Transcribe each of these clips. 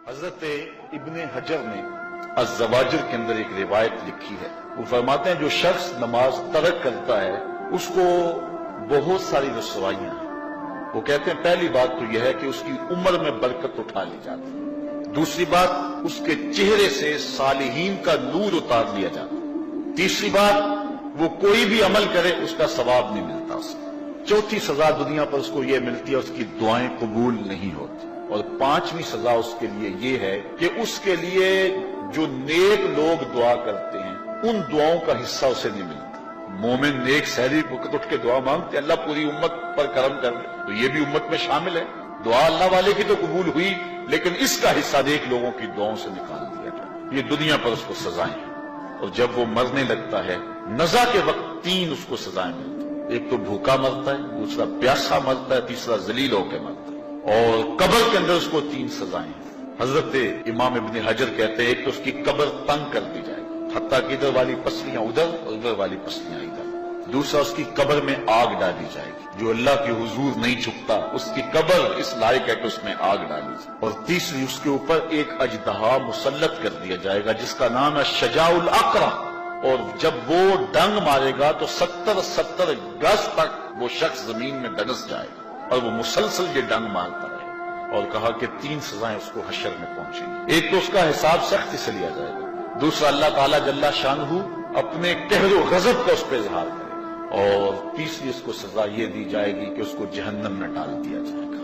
حضرت ابن حجر نے الزواجر کے اندر ایک روایت لکھی ہے. وہ فرماتے ہیں جو شخص نماز ترک کرتا ہے اس کو بہت ساری رسوائیاں ہیں. وہ کہتے ہیں پہلی بات تو یہ ہے کہ اس کی عمر میں برکت اٹھا لی جاتی ہے. دوسری بات اس کے چہرے سے صالحین کا نور اتار لیا جاتا ہے. تیسری بات وہ کوئی بھی عمل کرے اس کا ثواب نہیں ملتا اسے. چوتھی سزا دنیا پر اس کو یہ ملتی ہے اس کی دعائیں قبول نہیں ہوتی. اور پانچویں سزا اس کے لیے یہ ہے کہ اس کے لیے جو نیک لوگ دعا کرتے ہیں ان دعاؤں کا حصہ اسے نہیں ملتا. مومن نیک سحری وقت اٹھ کے دعا مانگتے اللہ پوری امت پر کرم کر دے تو یہ بھی امت میں شامل ہے. دعا اللہ والے کی تو قبول ہوئی لیکن اس کا حصہ نیک لوگوں کی دعاؤں سے نکال دیا جائے. یہ دنیا پر اس کو سزائیں ہیں. اور جب وہ مرنے لگتا ہے نزا کے وقت تین اس کو سزائیں ملتی ہیں. ایک تو بھوکا مرتا ہے, دوسرا پیاسا مرتا ہے, تیسرا ذلیل ہو کے مرتا ہے. اور قبر کے اندر اس کو تین سزائیں ہیں. حضرت امام ابن حجر کہتے ہیں ایک تو اس کی قبر تنگ کر دی جائے گی حتیٰ کہ ادھر والی پسلیاں ادھر اور ادھر والی پسلیاں ادھر. دوسرا اس کی قبر میں آگ ڈالی جائے گی. جو اللہ کے حضور نہیں جھکتا اس کی قبر اس لائق ہے کہ اس میں آگ ڈالی جائے. اور تیسری اس کے اوپر ایک اژدہا مسلط کر دیا جائے گا جس کا نام ہے شجاع الاقرع. اور جب وہ ڈنگ مارے گا تو 70 گز تک وہ شخص زمین میں دنس جائے گا اور وہ مسلسل یہ ڈنگ مارتا رہے. اور کہا کہ تین سزائیں اس کو حشر میں پہنچیں گی. ایک تو اس کا حساب سختی سے لیا جائے گا. دوسرا اللہ تعالیٰ جل شانہ اپنے قہر و غضب کا اس پہ اظہار کرے گا. اور تیسری اس کو سزا یہ دی جائے گی کہ اس کو جہنم میں ڈال دیا جائے گا.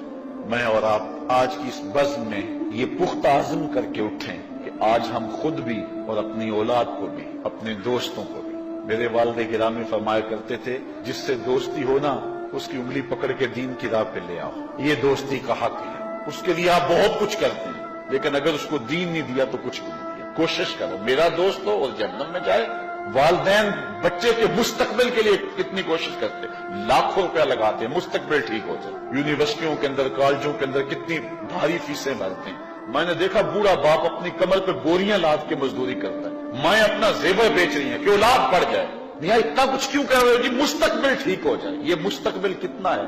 میں اور آپ آج کی اس بزم میں یہ پختہ عزم کر کے اٹھیں کہ آج ہم خود بھی اور اپنی اولاد کو بھی اپنے دوستوں کو بھی. میرے والد گرامی فرمایا کرتے تھے جس سے دوستی ہونا اس کی انگلی پکڑ کے دین کی راہ پہ لے آؤ. یہ دوستی کا حق ہے. اس کے لیے آپ بہت کچھ کرتے ہیں لیکن اگر اس کو دین نہیں دیا تو کچھ نہیں دیا. کوشش کرو میرا دوست ہو اور جہنم میں جائے. والدین بچے کے مستقبل کے لیے کتنی کوشش کرتے ہیں, لاکھوں روپیہ لگاتے ہیں مستقبل ٹھیک ہو جائے. یونیورسٹیوں کے اندر کالجوں کے اندر کتنی بھاری فیسیں بھرتے ہیں. میں نے دیکھا بوڑھا باپ اپنی کمر پہ بوریاں لاد کے مزدوری کرتا ہے. مائیں اپنا زیور بیچ رہی ہیں کہ اولاد پڑ جائے. میاں اتنا کچھ کیوں کر رہے ہو جی مستقبل ٹھیک ہو جائے. یہ مستقبل کتنا ہے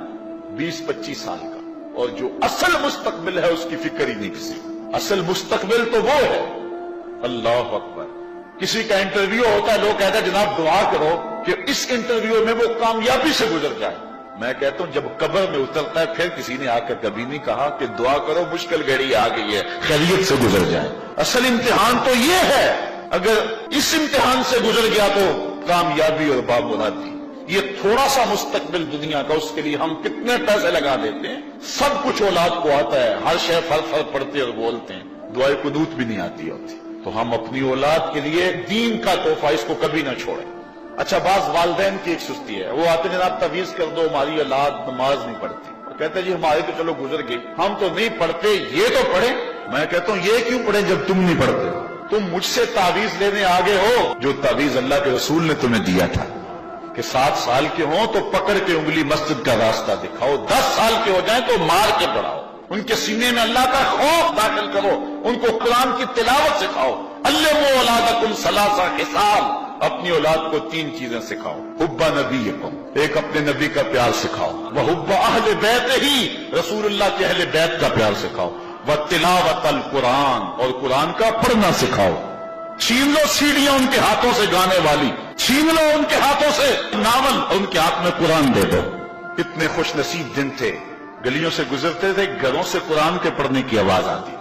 20-25 سال کا. اور جو اصل مستقبل ہے اس کی فکر ہی نہیں کسی. اصل مستقبل تو وہ ہے. اللہ اکبر. کسی کا انٹرویو ہوتا ہے لوگ کہتے ہیں جناب دعا کرو کہ اس انٹرویو میں وہ کامیابی سے گزر جائے. میں کہتا ہوں جب قبر میں اترتا ہے پھر کسی نے آ کر کبھی نہیں کہا کہ دعا کرو مشکل گھڑی آ گئی ہے خیریت سے گزر جائے. اصل امتحان تو یہ ہے. اگر اس امتحان سے گزر گیا تو کامیابی اور بامرادی. یہ تھوڑا سا مستقبل دنیا کا اس کے لیے ہم کتنے پیسے لگا دیتے ہیں. سب کچھ اولاد کو آتا ہے, ہر شے فر پڑھتے اور بولتے ہیں, دعائے قنوت بھی نہیں آتی ہوتی. تو ہم اپنی اولاد کے لیے دین کا تحفہ اس کو کبھی نہ چھوڑیں. اچھا بعض والدین کی ایک سستی ہے, وہ آتے ہیں جناب تعویذ کر دو ہماری اولاد نماز نہیں پڑھتی. کہتے ہیں جی ہماری تو چلو گزر گئی ہم تو نہیں پڑھتے یہ تو پڑھیں. میں کہتا ہوں یہ کیوں پڑھیں جب تم نہیں پڑھتے. تم مجھ سے تعویذ لینے آگے ہو جو تعویذ اللہ کے رسول نے تمہیں دیا تھا کہ 7 سال کے ہوں تو پکڑ کے انگلی مسجد کا راستہ دکھاؤ, 10 سال کے ہو جائیں تو مار کے پڑھاؤ, ان کے سینے میں اللہ کا خوف داخل کرو, ان کو قرآن کی تلاوت سکھاؤ. علموا اولادکم 3 خصال, اپنی اولاد کو 3 چیزیں سکھاؤ. حب نبیکم, ایک اپنے نبی کا پیار سکھاؤ. وحب اہل بیتہ, رسول اللہ کے اہل بیت کا پیار سکھاؤ. وتلاوت القرآن, اور قرآن کا پڑھنا سکھاؤ. چھین لو سیڑھیاں ان کے ہاتھوں سے گانے والی, چھین لو ان کے ہاتھوں سے ناول, ان کے ہاتھ میں قرآن دے دو. اتنے خوش نصیب دن تھے, گلیوں سے گزرتے تھے گھروں سے قرآن کے پڑھنے کی آواز آتی.